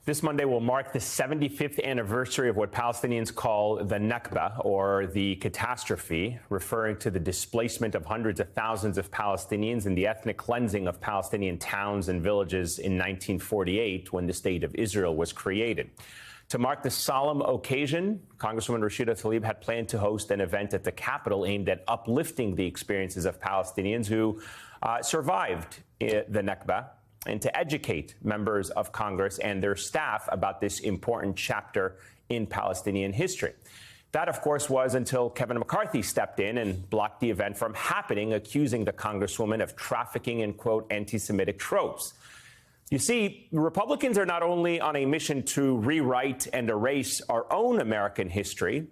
This Monday will mark the 75th anniversary of what Palestinians call the Nakba, or the catastrophe, referring to the displacement of hundreds of thousands of Palestinians and the ethnic cleansing of Palestinian towns and villages in 1948, when the State of Israel was created. To mark the solemn occasion, Congresswoman Rashida Tlaib had planned to host an event at the Capitol aimed at uplifting the experiences of Palestinians who survived the Nakba, and to educate members of Congress and their staff about this important chapter in Palestinian history. That, of course, was until Kevin McCarthy stepped in and blocked the event from happening, accusing the Congresswoman of trafficking in, quote, anti-Semitic tropes. You see, Republicans are not only on a mission to rewrite and erase our own American history.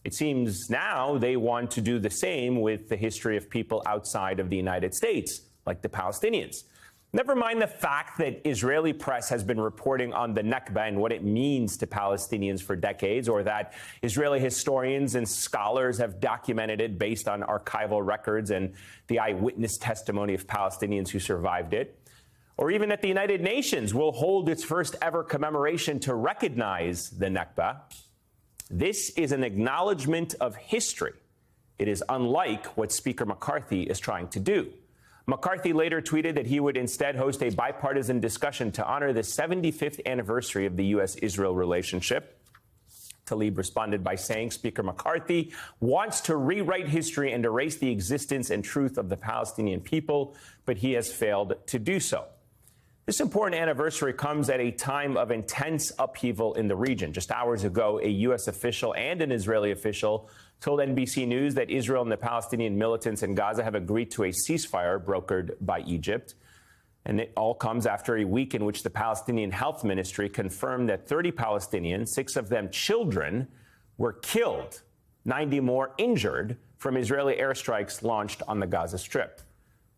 It seems now they want to do the same with the history of people outside of the United States, like the Palestinians. Never mind the fact that Israeli press has been reporting on the Nakba and what it means to Palestinians for decades, or that Israeli historians and scholars have documented it based on archival records and the eyewitness testimony of Palestinians who survived it. Or even that the United Nations will hold its first ever commemoration to recognize the Nakba. This is an acknowledgement of history. It is unlike what Speaker McCarthy is trying to do. McCarthy later tweeted that he would instead host a bipartisan discussion to honor the 75th anniversary of the U.S.-Israel relationship. Tlaib responded by saying Speaker McCarthy wants to rewrite history and erase the existence and truth of the Palestinian people, but he has failed to do so. This important anniversary comes at a time of intense upheaval in the region. Just hours ago, a U.S. official and an Israeli official told NBC News that Israel and the Palestinian militants in Gaza have agreed to a ceasefire brokered by Egypt. And it all comes after a week in which the Palestinian Health Ministry confirmed that 30 Palestinians, 6 of them children, were killed, 90 more injured from Israeli airstrikes launched on the Gaza Strip.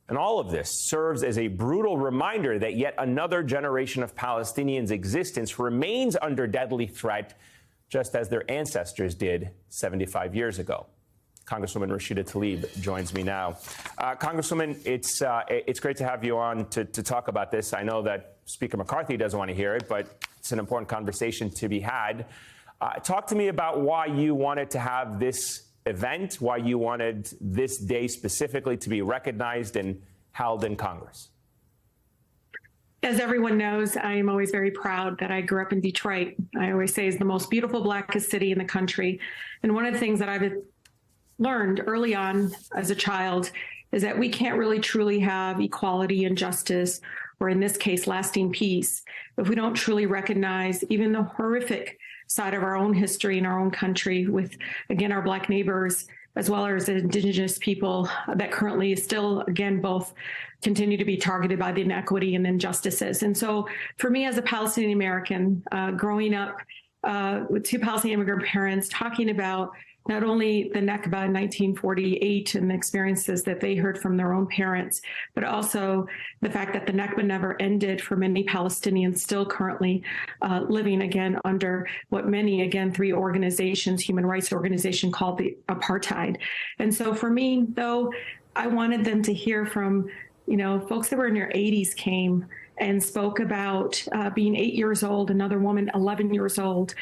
And all of this serves as a brutal reminder that yet another generation of Palestinians' existence remains under deadly threat, just as their ancestors did 75 years ago. Congresswoman Rashida Tlaib joins me now. Congresswoman, it's great to have you on to talk about this. I know that Speaker McCarthy doesn't want to hear it, but it's an important conversation to be had. Talk to me about why you wanted to have this event, why you wanted this day specifically to be recognized and held in Congress. As everyone knows, I am always very proud that I grew up in Detroit. I always say it's the most beautiful, blackest city in the country. And one of the things that I've learned early on as a child is that we can't really truly have equality and justice, or in this case, lasting peace, if we don't truly recognize even the horrific side of our own history in our own country with, again, our Black neighbors, as well as Indigenous people that currently still, again, both continue to be targeted by the inequity and injustices. And so for me as a Palestinian American, growing up with 2 Palestinian immigrant parents, talking about not only the Nakba in 1948 and the experiences that they heard from their own parents, but also the fact that the Nakba never ended for many Palestinians still currently living, again, under what many, again, 3 organizations, human rights organization called the apartheid. And so for me, though, I wanted them to hear from, folks that were in their 80s came and spoke about being 8 years old, another woman, 11 years old,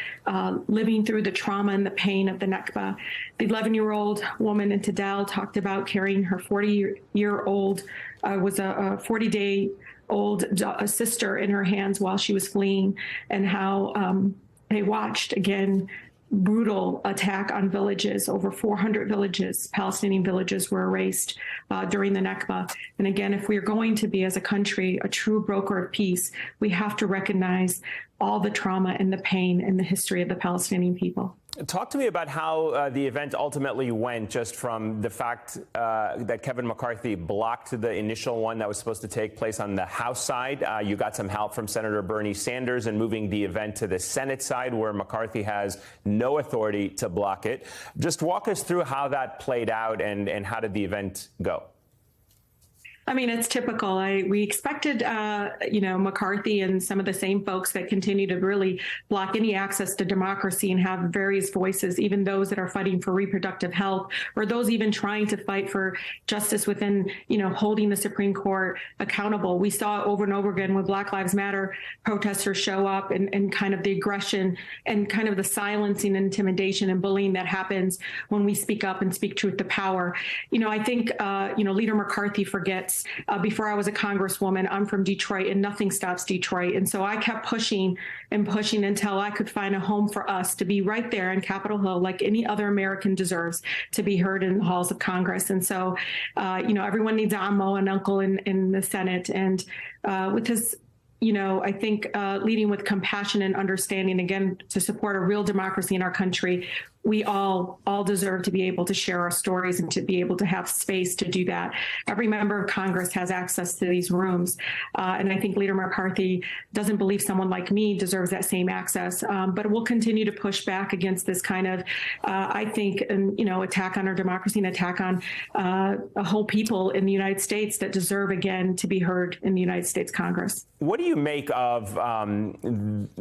living through the trauma and the pain of the Nakba. The 11-year-old woman in Tadal talked about carrying her 40-year-old, was a 40-day-old sister in her hands while she was fleeing, and how they watched, again, brutal attack on villages. Over 400 villages, Palestinian villages, were erased during the Nakba. And again, if we are going to be, as a country, a true broker of peace, we have to recognize all the trauma and the pain and the history of the Palestinian people. Talk to me about how the event ultimately went, just from the fact that Kevin McCarthy blocked the initial one that was supposed to take place on the House side. You got some help from Senator Bernie Sanders in moving the event to the Senate side, where McCarthy has no authority to block it. Just walk us through how that played out and how did the event go? I mean, it's typical. We expected, McCarthy and some of the same folks that continue to really block any access to democracy and have various voices, even those that are fighting for reproductive health, or those even trying to fight for justice within, holding the Supreme Court accountable. We saw over and over again when Black Lives Matter protesters show up and kind of the aggression and kind of the silencing, intimidation, and bullying that happens when we speak up and speak truth to power. I think, Leader McCarthy forgets, before I was a congresswoman, I'm from Detroit and nothing stops Detroit. And so I kept pushing and pushing until I could find a home for us to be right there in Capitol Hill, like any other American deserves to be heard in the halls of Congress. And so, everyone needs Amo and Uncle in the Senate. And with his I think leading with compassion and understanding, again, to support a real democracy in our country, we all deserve to be able to share our stories and to be able to have space to do that. Every member of Congress has access to these rooms. And I think Leader McCarthy doesn't believe someone like me deserves that same access. But we'll continue to push back against this kind of, attack on our democracy and attack on a whole people in the United States that deserve, again, to be heard in the United States Congress. What do you make of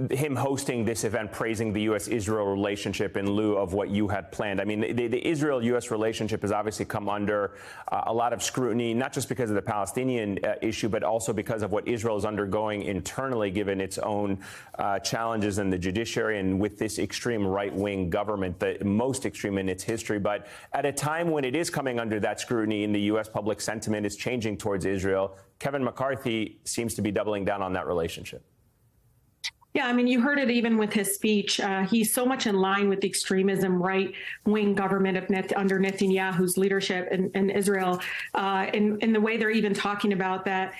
him hosting this event, praising the U.S.-Israel relationship in lieu of what you had planned? I mean, the Israel-U.S. relationship has obviously come under a lot of scrutiny, not just because of the Palestinian issue, but also because of what Israel is undergoing internally, given its own challenges in the judiciary and with this extreme right-wing government, the most extreme in its history. But at a time when it is coming under that scrutiny and the U.S. public sentiment is changing towards Israel, Kevin McCarthy seems to be doubling down on that relationship. Yeah, I mean, you heard it even with his speech. He's so much in line with the extremism right-wing government under Netanyahu's leadership in Israel, in the way they're even talking about that,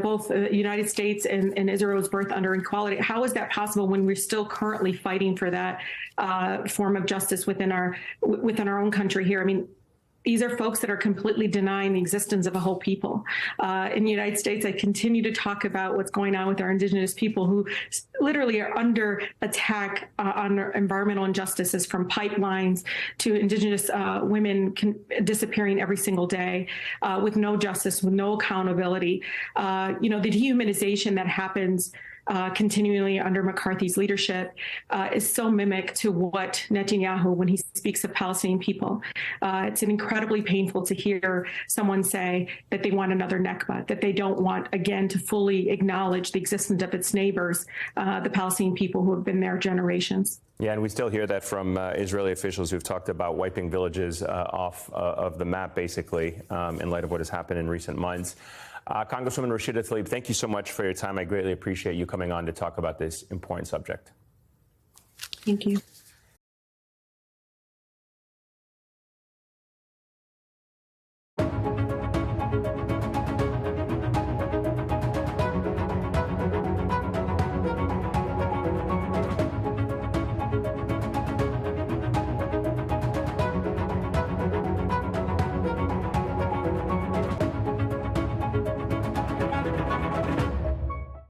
both the United States and Israel's birth under equality. How is that possible when we're still currently fighting for that form of justice within our own country here? I mean, these are folks that are completely denying the existence of a whole people. In the United States, I continue to talk about what's going on with our indigenous people who literally are under attack on their environmental injustices, from pipelines to indigenous women disappearing every single day with no justice, with no accountability. The dehumanization that happens continually under McCarthy's leadership is so mimic to what Netanyahu, when he speaks of Palestinian people. It's incredibly painful to hear someone say that they want another Nakba, that they don't want, again, to fully acknowledge the existence of its neighbors, the Palestinian people who have been there generations. Yeah, and we still hear that from Israeli officials who've talked about wiping villages off of the map, basically, in light of what has happened in recent months. Congresswoman Rashida Tlaib, thank you so much for your time. I greatly appreciate you coming on to talk about this important subject. Thank you.